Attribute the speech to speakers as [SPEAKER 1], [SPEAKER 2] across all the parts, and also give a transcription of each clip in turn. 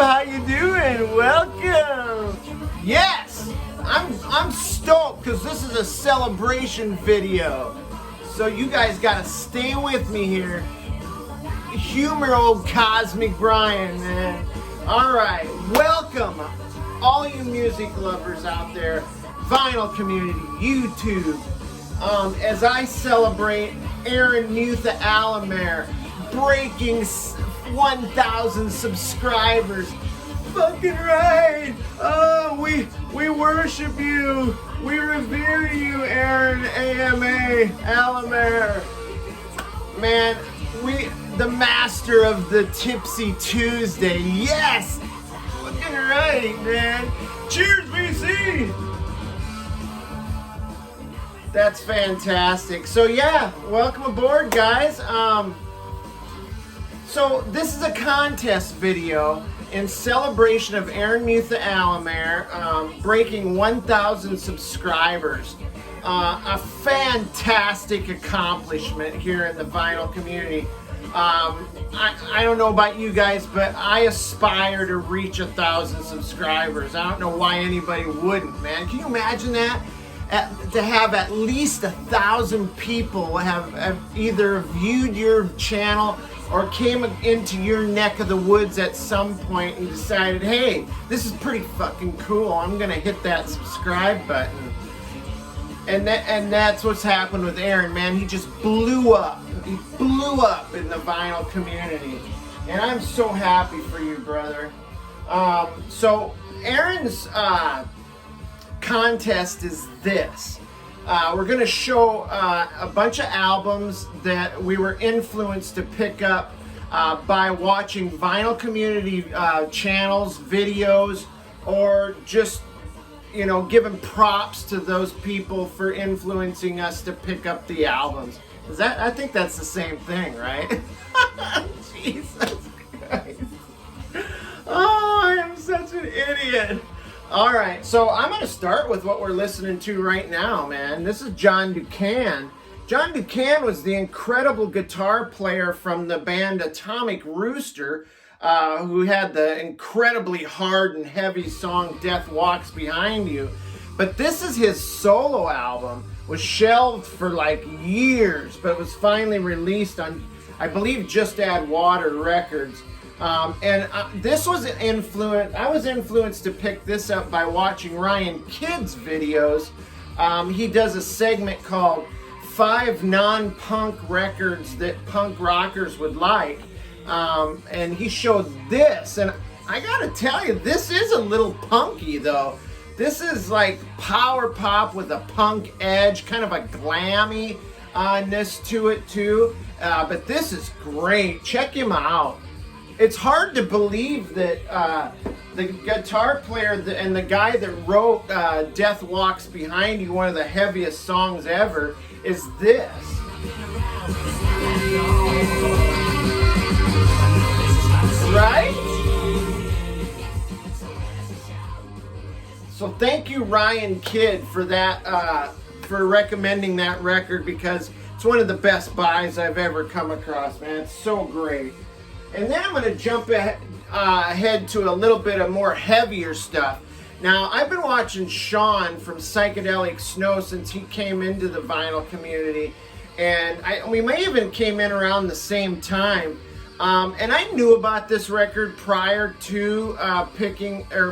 [SPEAKER 1] how you doing? Welcome. Yes, I'm stoked because this is a celebration video. So you guys gotta stay with me here. Humor old Cosmic Brian, man. Alright, welcome all you music lovers out there, vinyl community, YouTube, as I celebrate Aaron Mutha Alamare breaking 1,000 subscribers. Fucking right! Oh, we worship you! We revere you, Aaron Alamare. Man, the master of the Tipsy Tuesday. Yes! Fucking right, man. Cheers, VC! That's fantastic. So yeah, welcome aboard, guys. So this is a contest video in celebration of Aaron Mutha Alamare breaking 1,000 subscribers. A fantastic accomplishment here in the vinyl community. I don't know about you guys, but I aspire to reach 1,000 subscribers. I don't know why anybody wouldn't, man. Can you imagine that? To have at least 1,000 people have either viewed your channel or came into your neck of the woods at some point and decided, hey, this is pretty fucking cool. I'm gonna hit that subscribe button. And that's what's happened with Aaron, man. He just blew up. He blew up in the vinyl community. And I'm so happy for you, brother. So Aaron's contest is this. We're going to show a bunch of albums that we were influenced to pick up by watching vinyl community channels, videos, or just, you know, giving props to those people for influencing us to pick up the albums. I think that's the same thing, right? Jesus Christ. Oh, I am such an idiot. All right, so I'm going to start with what we're listening to right now, man. This is John Ducan. John Ducan was the incredible guitar player from the band Atomic Rooster, who had the incredibly hard and heavy song Death Walks Behind You. But this is his solo album. Was shelved for like years, but was finally released on, I believe, Just Add Water Records. This was I was influenced to pick this up by watching Ryan Kidd's videos. He does a segment called 5 non-punk records that punk rockers would like. And he showed this, and I gotta tell you, this is a little punky though. This is like power pop with a punk edge, kind of a glammy-ness to it too. But this is great. Check him out. It's hard to believe that the guitar player and the guy that wrote Death Walks Behind You, one of the heaviest songs ever, is this. Right? So thank you, Ryan Kidd, for that, for recommending that record, because it's one of the best buys I've ever come across, man. It's so great. And then I'm going to jump ahead to a little bit of more heavier stuff. Now, I've been watching Sean from Psychedelic Snow since he came into the vinyl community, and we may even came in around the same time. And I knew about this record prior to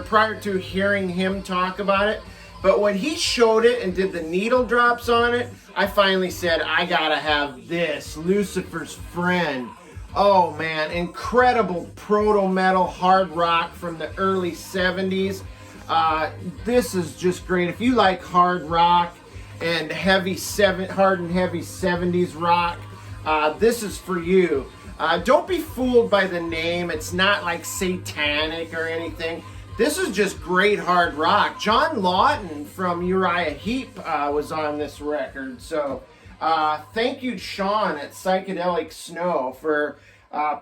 [SPEAKER 1] prior to hearing him talk about it. But when he showed it and did the needle drops on it, I finally said, I gotta have this, Lucifer's Friend. Oh man, incredible proto-metal hard rock from the early 70s. This is just great. If you like hard rock and hard and heavy 70s rock, this is for you. Don't be fooled by the name. It's not like satanic or anything. This is just great hard rock. John Lawton from Uriah Heep was on this record. So thank you, Sean at Psychedelic Snow, for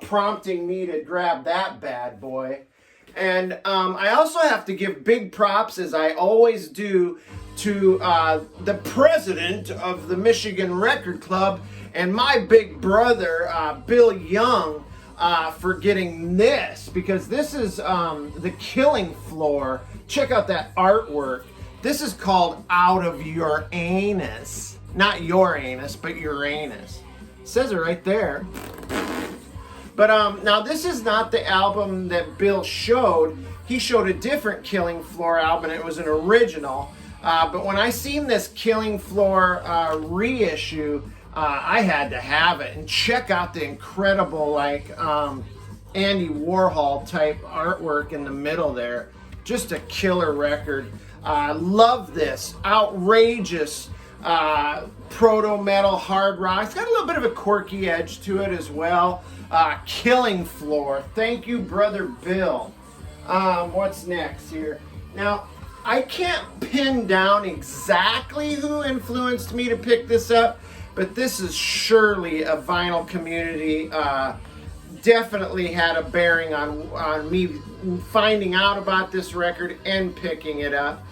[SPEAKER 1] prompting me to grab that bad boy. And I also have to give big props, as I always do, to the president of the Michigan Record Club and my big brother, Bill Young, for getting this, because this is the Killing Floor. Check out that artwork. This is called Out of Your Anus. Not your anus, but Uranus. It says it right there. But now this is not the album that Bill showed. He showed a different Killing Floor album. It was an original. But when I seen this Killing Floor reissue, I had to have it. And check out the incredible, like, Andy Warhol type artwork in the middle there. Just a killer record. Love this. Outrageous proto-metal hard rock. It's got a little bit of a quirky edge to it as well. Killing Floor. Thank you, Brother Bill. What's next here? Now, I can't pin down exactly who influenced me to pick this up, but this is surely a vinyl community. Definitely had a bearing on me finding out about this record and picking it up.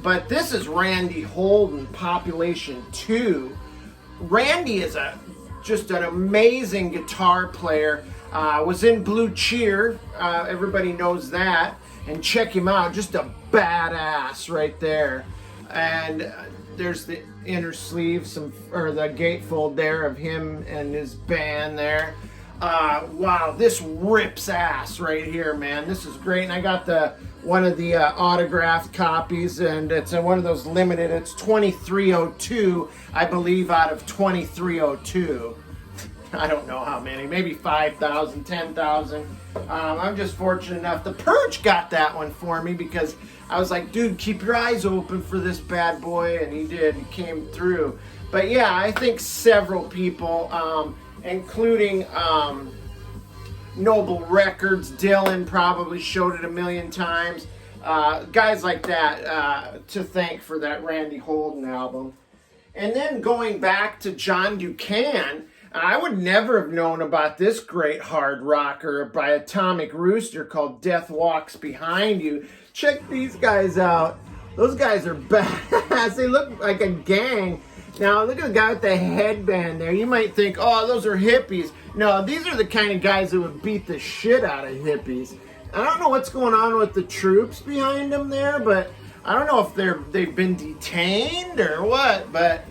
[SPEAKER 1] But this is Randy Holden, Population 2. Randy is just an amazing guitar player. Was in Blue Cheer. Everybody knows that. And check him out. Just a badass right there. And there's the inner sleeve, or the gatefold there of him and his band there. Wow, this rips ass right here, man. This is great. And I got one of the autographed copies, and it's one of those limited. It's 2302, I believe, out of 2302. I don't know how many, maybe 5,000, 10,000. I'm just fortunate enough. The Purge got that one for me because I was like, dude, keep your eyes open for this bad boy, and he did. He came through. But yeah, I think several people, including Noble Records, Dylan probably showed it a million times. Guys like that to thank for that Randy Holden album. And then going back to John Ducan, I would never have known about this great hard rocker by Atomic Rooster called Death Walks Behind You. Check these guys out. Those guys are badass. They look like a gang. Now, look at the guy with the headband there. You might think, oh, those are hippies. No, these are the kind of guys that would beat the shit out of hippies. I don't know what's going on with the troops behind them there, but I don't know if they've been detained or what, but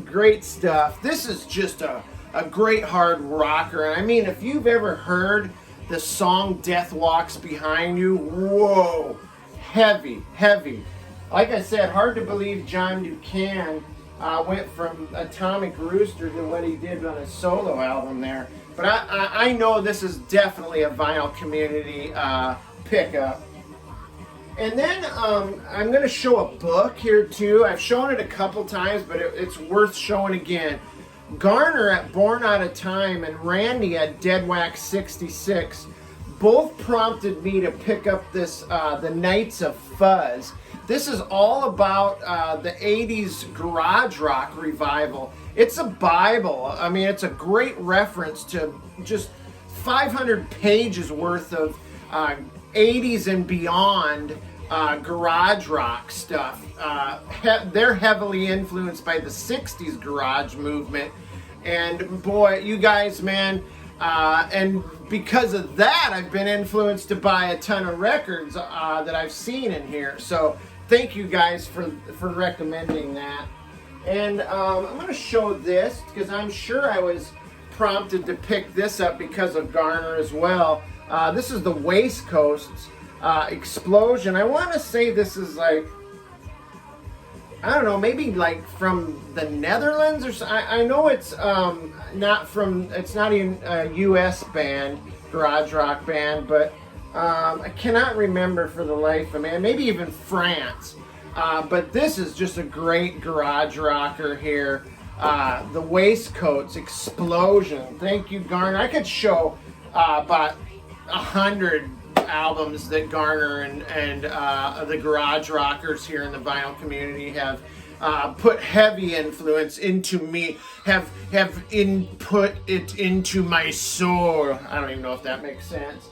[SPEAKER 1] great stuff. This is just a great hard rocker. And I mean, if you've ever heard the song Death Walks Behind You, whoa, heavy, heavy. Like I said, hard to believe John Ducan went from Atomic Rooster to what he did on his solo album there. But I know this is definitely a vinyl community pickup. And then I'm going to show a book here too. I've shown it a couple times, but it's worth showing again. Garner at Born Out of Time and Randy at Dead Wax 66 both prompted me to pick up this The Knights of Fuzz. This is all about the 80s garage rock revival. It's a Bible. I mean, it's a great reference to just 500 pages worth of 80s and beyond garage rock stuff. They're heavily influenced by the 60s garage movement. And boy, you guys, man, and because of that, I've been influenced to buy a ton of records that I've seen in here. So thank you guys for recommending that. And I'm going to show this because I'm sure I was prompted to pick this up because of Garner as well. This is the Waistcoasts Explosion. I want to say this is like, I don't know, maybe like from the Netherlands or something. I know it's it's not even a U.S. band, garage rock band, but I cannot remember for the life of me. Maybe even France. But this is just a great garage rocker here. The Waistcoasts Explosion. Thank you, Garner. I could show about 100 albums that Garner and the garage rockers here in the vinyl community have put heavy influence into me, have input it into my soul. I don't even know if that makes sense.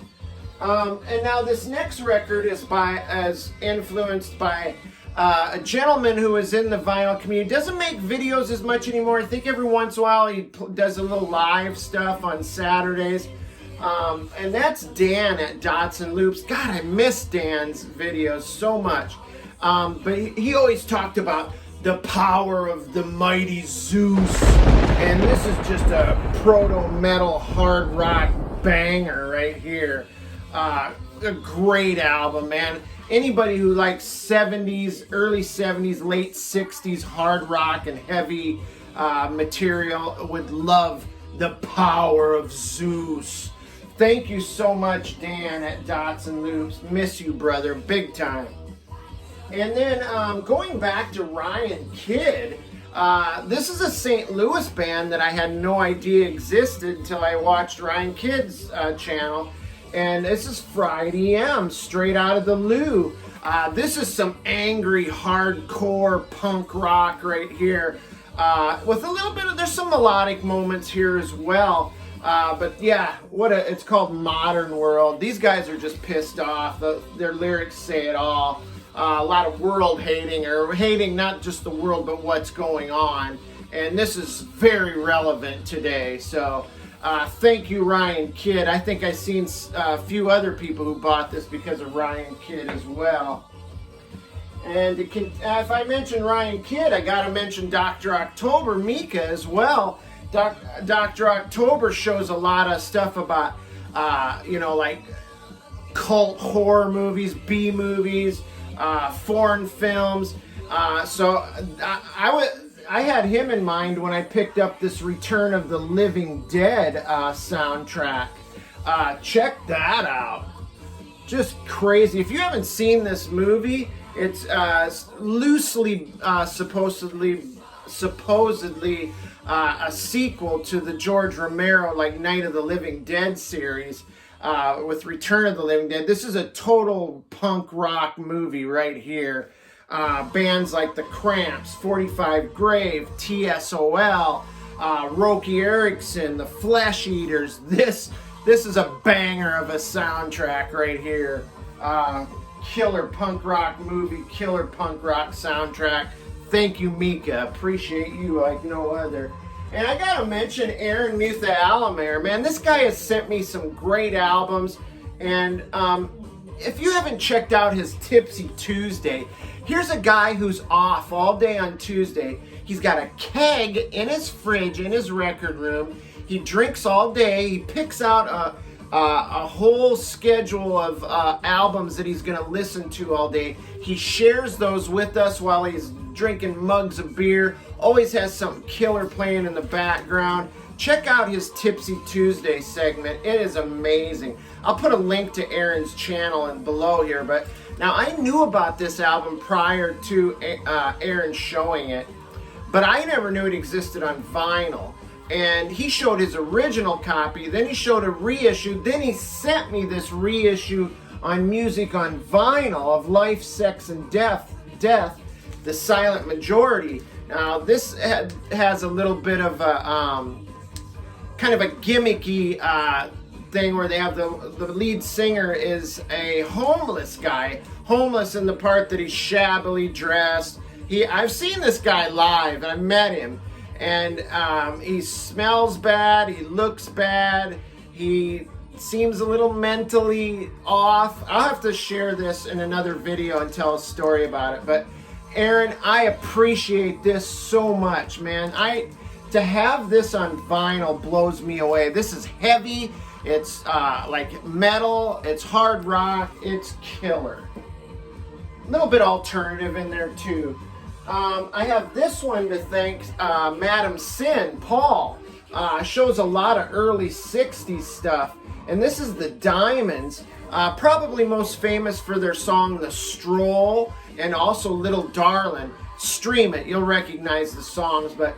[SPEAKER 1] And now this next record is influenced by a gentleman who is in the vinyl community. Doesn't make videos as much anymore. I think every once in a while he does a little live stuff on Saturdays. And that's Dan at Dots and Loops. God, I miss Dan's videos so much. But he always talked about the power of the mighty Zeus. And this is just a proto-metal hard rock banger right here. A great album, man. Anybody who likes 70s, early 70s, late 60s hard rock and heavy material would love the Power of Zeus. Thank you so much, Dan at Dots and Loops. Miss you, brother, big time. And then going back to Ryan Kidd, this is a St. Louis band that I had no idea existed until I watched Ryan Kidd's channel. And this is Fried EM, straight out of the Lou. This is some angry, hardcore punk rock right here. With a little bit of, there's some melodic moments here as well. But yeah, it's called Modern World. These guys are just pissed off. Their lyrics say it all. A lot of world hating, or hating not just the world, but what's going on. And this is very relevant today. So thank you, Ryan Kidd. I think I've seen a few other people who bought this because of Ryan Kidd as well. And if I mention Ryan Kidd, I got to mention Dr. October, Mika, as well. Dr. October shows a lot of stuff about, like cult horror movies, B movies, foreign films. So I had him in mind when I picked up this Return of the Living Dead soundtrack. Check that out. Just crazy. If you haven't seen this movie, it's loosely supposedly a sequel to the George Romero Night of the Living Dead series with Return of the Living Dead. This is a total punk rock movie right here. Bands like The Cramps, 45 Grave, TSOL, Roky Erickson, The Flesh Eaters. This is a banger of a soundtrack right here. Killer punk rock movie, killer punk rock soundtrack. Thank you, Mika. Appreciate you like no other. And I gotta mention Aaron Mutha Alamare. Man, this guy has sent me some great albums. And if you haven't checked out his Tipsy Tuesday, here's a guy who's off all day on Tuesday. He's got a keg in his fridge in his record room. He drinks all day. He picks out a whole schedule of albums that he's going to listen to all day. He shares those with us while he's drinking mugs of beer. Always has something killer playing in the background. Check out his Tipsy Tuesday segment. It is amazing. I'll put a link to Aaron's channel and below here. But now I knew about this album prior to Aaron showing it, but I never knew it existed on vinyl. And he showed his original copy, then he showed a reissue, then he sent me this reissue on Music on Vinyl of Life, Sex, and Death, The Silent Majority. Now this has a little bit of a kind of a gimmicky thing where they have the lead singer is a homeless guy, homeless in the part that he's shabbily dressed. I've seen this guy live, and I met him. And he smells bad, he looks bad, he seems a little mentally off. I'll have to share this in another video and tell a story about it. But Aaron, I appreciate this so much, man. To have this on vinyl blows me away. This is heavy, it's like metal, it's hard rock, it's killer. A little bit alternative in there too. I have this one to thank Madam Sin, Paul. Shows a lot of early 60s stuff. And this is the Diamonds. Probably most famous for their song The Stroll and also Little Darlin'. Stream it, you'll recognize the songs. But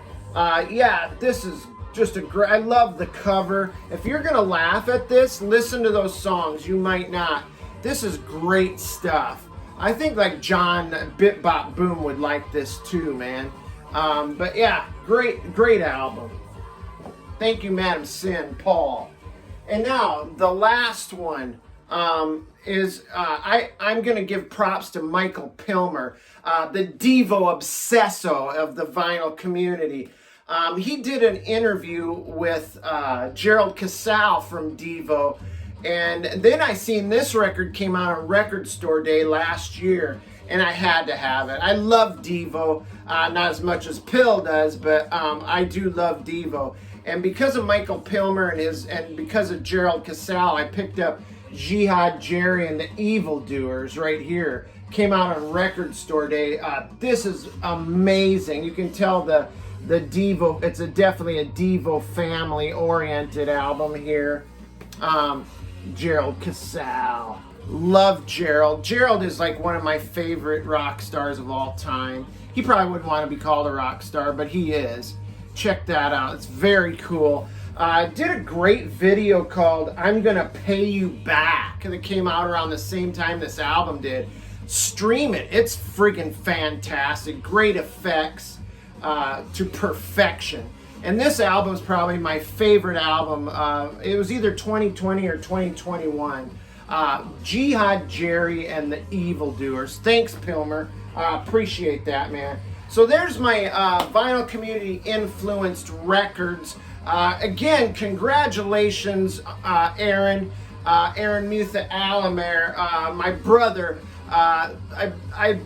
[SPEAKER 1] yeah, this is just I love the cover. If you're gonna laugh at this, listen to those songs. You might not. This is great stuff. I think like John Bit Bop Boom would like this too, man. But yeah, great album. Thank you, Madam Sin, Paul. And now the last one is I'm gonna give props to Michael Pilmer, the Devo Obsesso of the vinyl community. He did an interview with Gerald Casal from Devo, and then I seen this record came out on Record Store Day last year, and I had to have it. I love Devo, not as much as Pill does, but I do love Devo. And because of Michael Pilmer and because of Gerald Casal, I picked up Jihad, Jerry, and the Evil Doers right here. Came out on Record Store Day. This is amazing. You can tell the Devo, it's definitely a Devo family oriented album here. Gerald Casal. Love Gerald. Gerald is like one of my favorite rock stars of all time. He probably wouldn't want to be called a rock star, but he is. Check that out. It's very cool. Did a great video called I'm Gonna Pay You Back that came out around the same time this album did. Stream it. It's friggin' fantastic. Great effects to perfection. And this album is probably my favorite album. It was either 2020 or 2021. Jihad, Jerry, and the Evil Doers. Thanks, Pilmer. Appreciate that, man. So there's my vinyl community influenced records. Again, congratulations, Aaron Mutha Alamare, my brother. I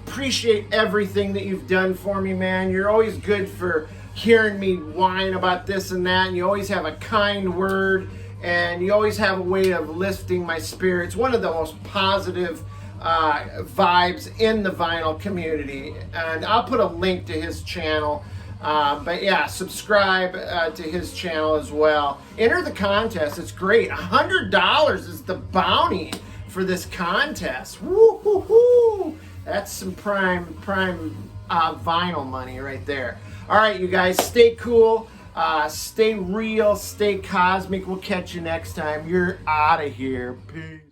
[SPEAKER 1] appreciate everything that you've done for me, man. You're always good for hearing me whine about this and that, and you always have a kind word, and you always have a way of lifting my spirits. One of the most positive vibes in the vinyl community, and I'll put a link to his channel. But yeah, subscribe to his channel as well. Enter the contest. It's great. $100 is the bounty for this contest. Woo-hoo-hoo. That's some prime vinyl money right there. All right, you guys, stay cool, stay real, stay cosmic. We'll catch you next time. You're out of here. Peace.